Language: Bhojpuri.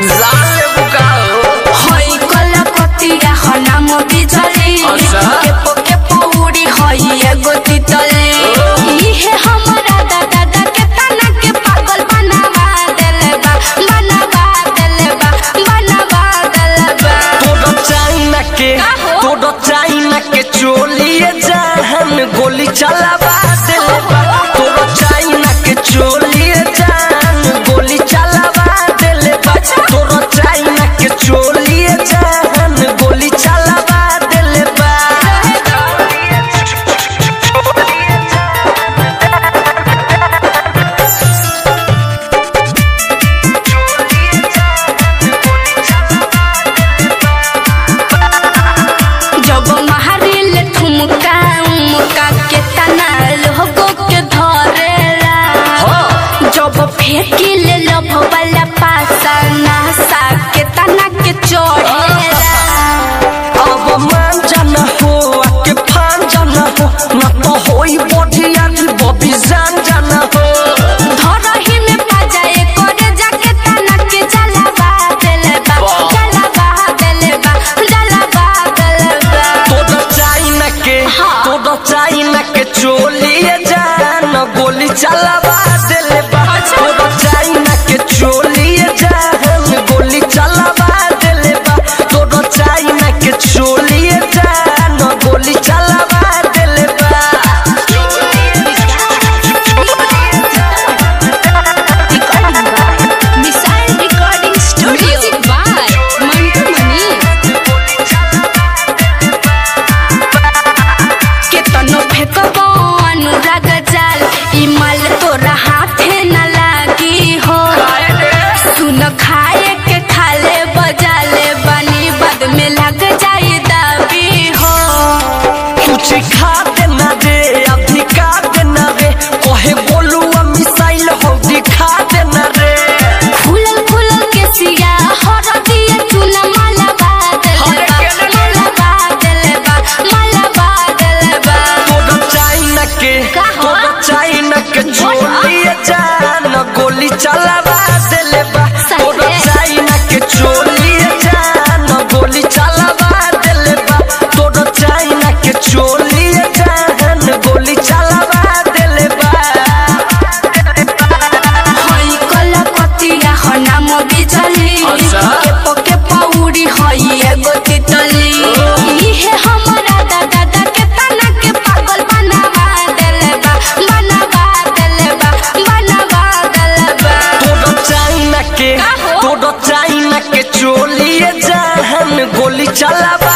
जान ले बुकाओ होई कलकतिया हनाम बिजली के पोके पौड़ी होई एगो तितली इहे हमरा दादा के तना के पागल बनावा देले बा तोड़ चाइना के चोलिए जहन गोली चलावा देले बा तोड़ चाइना के चोलिए जहन गोली चलावा देले बा तोड़ चाइना के चोलिए जहन गोली चलावा देले बा जब महारिल ठुमका उमका के तना लोगो के धरेला जब फेंकी ले लभ वाला पासा नासा के तना के चढ़ेला अब मान जाना हो आके फान जाना हो ना तो होई बढ़िया बॉबी जान जाना हो धरही में बाजाए करे जाके तना के जलावा देले बा तोड़ चाइना के चोलिए जान गोली चलावा देले बा तोड़ चाइना के चोलिए जान गोली चलावा देले बा तोड़ चाइना के चोलिए जान गोली चलावा देले बा missile recording studio by Mantu Mani केतनो फेकबो अनुराग जाल ई माल तोरा हाथे न लागी हो सुन खाए के खाले बजाले बनी बद में लग जाई दाबी हो कुछ खा देना रे अभी खा देना रे कोहे बोलू मिसाइल हो दिखा देना रे फूल के सिया हर दिए चूना माला बादल तोड़ चाइना के चोलिए जान गोली चलावा देले बा तोड़ चाइना के चोलिए जान गोली चलावा देले बा तोड़ चाइना के चोलिए जान गोली चलावा देले बा होई कलकतिया हनाम बिजली के पोके पौड़ी होई एगो तितली इहे हमरा दादा के तना के पागल बनावा देले बा तोड़ चाइना के चोलिए जहन गोली चलावा